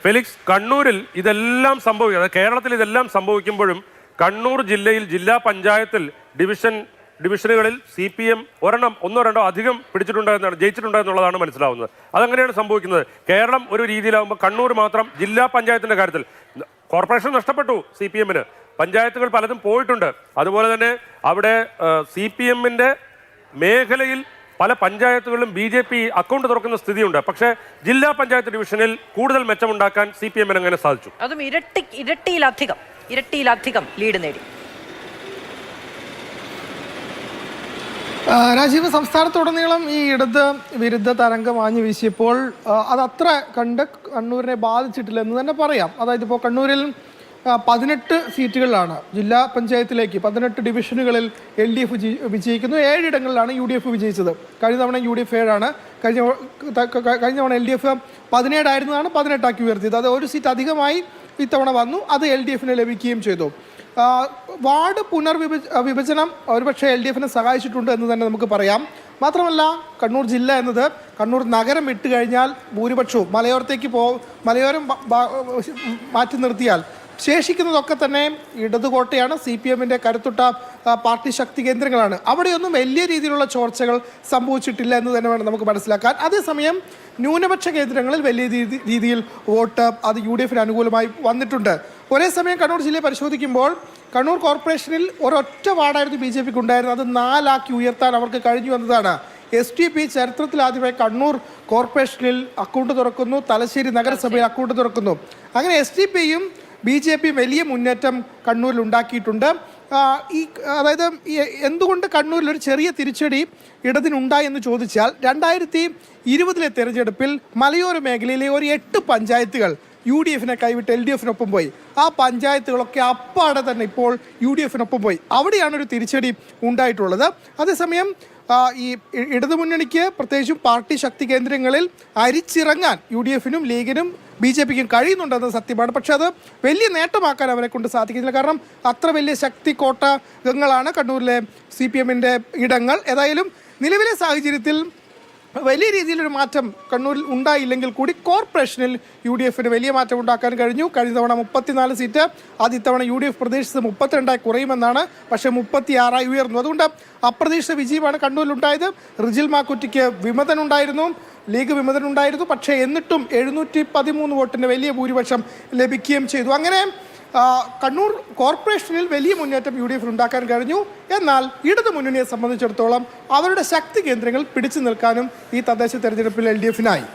Felix, കണ്ണൂരിൽ ഇതെല്ലാം സംഭവിക്കുന്നത്, കേരളത്തിൽ ഇതെല്ലാം സംഭവിക്കുമ്പോഴും കണ്ണൂർ ജില്ലയിൽ ജില്ലാ പഞ്ചായത്തിൽ ഡിവിഷനുകളിൽ CPM ഒന്നോ രണ്ടോ അധികം ജയിച്ചിട്ടുണ്ടെന്നുള്ളതാണ് മനസ്സിലാവുന്നത്. അതെങ്ങനെയാണ് സംഭവിക്കുന്നത്? കേരളം ഒരു രീതിയിലാവുമ്പോൾ കണ്ണൂർ മാത്രം ജില്ലാ പഞ്ചായത്തിന്റെ കാര്യത്തിൽ കോർപ്പറേഷൻ നഷ്ടപ്പെട്ടു, CPM-ന് പഞ്ചായത്തുകൾ പലതും പോയിട്ടുണ്ട്. അതുപോലെ തന്നെ അവിടെ CPM-ന്റെ മേഖലയിൽ പല പഞ്ചായത്തുകളിലും BJP അക്കൗണ്ട് തുറക്കുന്ന സ്ഥിതിയുണ്ട്. പക്ഷേ ജില്ലാ പഞ്ചായത്ത് ഡിവിഷനിൽ കൂടുതൽ മെച്ചമുണ്ടാക്കാൻ CPM-ന് എങ്ങനെ സാധിച്ചു? അതും ഇരട്ടിയിലധികം ലീഡ് നേടി. രാജീവ്, സംസ്ഥാനത്തുടനീളം ഈ ഇടത് വിരുദ്ധ തരംഗം ആഞ്ഞു വീശിയപ്പോൾ അതത്ര കണ്ട് കണ്ണൂരിനെ ബാധിച്ചിട്ടില്ല എന്ന് തന്നെ പറയാം. അതായത് ഇപ്പോൾ കണ്ണൂരിൽ 18 സീറ്റുകളിലാണ് ജില്ലാ പഞ്ചായത്തിലേക്ക് 18 ഡിവിഷനുകളിൽ LDF വിജയിക്കുന്നു. 7 ഇടങ്ങളിലാണ് UDF വിജയിച്ചത്. കഴിഞ്ഞ തവണ UDF 7ആണ്, കഴിഞ്ഞ തവണ LDF 17 ആയിരുന്നതാണ് 18 ആക്കി ഉയർത്തിയത്. അത് ഒരു സീറ്റ് അധികമായി ഇത്തവണ വന്നു, അത് LDF-ന് ലഭിക്കുകയും ചെയ്തു. വാർഡ് വിഭജനം ഒരുപക്ഷെ LDF-നെ സഹായിച്ചിട്ടുണ്ട് എന്ന് തന്നെ നമുക്ക് പറയാം. മാത്രമല്ല, കണ്ണൂർ ജില്ല എന്നത് കണ്ണൂർ നഗരം വിട്ട് കഴിഞ്ഞാൽ ഭൂരിപക്ഷവും മലയോരം മാറ്റി നിർത്തിയാൽ ശേഷിക്കുന്നതൊക്കെ തന്നെ ഇടതുകോട്ടയാണ്. CPM-ന്റെ കരുത്തുറ്റ പാർട്ടി ശക്തി കേന്ദ്രങ്ങളാണ്. അവിടെയൊന്നും വലിയ രീതിയിലുള്ള ചോർച്ചകൾ സംഭവിച്ചിട്ടില്ല എന്ന് തന്നെ വേണം നമുക്ക് മനസ്സിലാക്കാൻ. അതേസമയം ന്യൂനപക്ഷ കേന്ദ്രങ്ങളിൽ വലിയ രീതിയിൽ വോട്ട് അത് UDF-ന് അനുകൂലമായി വന്നിട്ടുണ്ട്. ഒരേ സമയം കണ്ണൂർ ജില്ലയെ പരിശോധിക്കുമ്പോൾ കണ്ണൂർ കോർപ്പറേഷനിൽ ഒരൊറ്റ വാർഡായിരുന്നു BJP-ക്ക് ഉണ്ടായിരുന്നത്. അത് 4 ആക്കി ഉയർത്താൻ അവർക്ക് കഴിഞ്ഞു എന്നതാണ്. SDP ചരിത്രത്തിൽ ആദ്യമായി കണ്ണൂർ കോർപ്പറേഷനിൽ അക്കൗണ്ട് തുറക്കുന്നു, തലശ്ശേരി നഗരസഭയിൽ അക്കൗണ്ട് തുറക്കുന്നു. അങ്ങനെ SDP-യും BJP വലിയ മുന്നേറ്റം കണ്ണൂരിൽ ഉണ്ടാക്കിയിട്ടുണ്ട്. അതായത് എന്തുകൊണ്ട് കണ്ണൂരിൽ ഒരു ചെറിയ തിരിച്ചടി ഇടതിനുണ്ടായി എന്ന് ചോദിച്ചാൽ 2020 തെരഞ്ഞെടുപ്പിൽ മലയോര മേഖലയിലെ ഒരു 8 പഞ്ചായത്തുകൾ UDF-നെ കൈവിട്ട് LDF-നൊപ്പം പോയി. ആ പഞ്ചായത്തുകളൊക്കെ അപ്പാടെ തന്നെ ഇപ്പോൾ UDF-നൊപ്പം പോയി. അവിടെയാണ് ഒരു തിരിച്ചടി ഉണ്ടായിട്ടുള്ളത്. അതേസമയം ഈ ഇടതുമുന്നണിക്ക് പ്രത്യേകിച്ചും പാർട്ടി ശക്തി കേന്ദ്രങ്ങളിൽ അരിച്ചിറങ്ങാൻ UDF-നും ലീഗിനും BJP-ക്കും കഴിയുന്നുണ്ടെന്നത് സത്യമാണ്. പക്ഷെ അത് വലിയ നേട്ടമാക്കാൻ അവരെ കൊണ്ട് സാധിക്കുന്നില്ല. കാരണം അത്ര വലിയ ശക്തി കോട്ടകളാണ് കണ്ണൂരിലെ CPM-ന്റെ ഇടങ്ങൾ. ഏതായാലും നിലവിലെ സാഹചര്യത്തിൽ വലിയ രീതിയിലൊരു മാറ്റം കണ്ണൂരിൽ ഉണ്ടായില്ലെങ്കിൽ കൂടി കോർപ്പറേഷനിൽ UDF-ന് വലിയ മാറ്റം ഉണ്ടാക്കാൻ കഴിഞ്ഞു. കഴിഞ്ഞ തവണ 34 സീറ്റ്, ആദ്യ തവണ UDF പ്രതീക്ഷിച്ചത് 32 കുറയുമെന്നാണ്, പക്ഷേ 36 ഉയർന്നു. അതുകൊണ്ട് അപ്രതീക്ഷിത വിജയമാണ് കണ്ണൂരിലുണ്ടായത്. റിജിൽ മാക്കുറ്റിക്ക് വിമതനുണ്ടായിരുന്നു, ലീഗ് വിമതനുണ്ടായിരുന്നു. പക്ഷേ എന്നിട്ടും 713 വോട്ടിൻ്റെ വലിയ ഭൂരിപക്ഷം ലഭിക്കുകയും ചെയ്തു. അങ്ങനെ കണ്ണൂർ കോർപ്പറേഷനിൽ വലിയ മുന്നേറ്റം UDF-ന് ഉണ്ടാക്കാൻ കഴിഞ്ഞു. എന്നാൽ ഇടതു മുന്നണിയെ സംബന്ധിച്ചിടത്തോളം അവരുടെ ശക്തി കേന്ദ്രങ്ങൾ പിടിച്ചു നിൽക്കാനും ഈ തദ്ദേശ തെരഞ്ഞെടുപ്പിൽ LDF-നായി.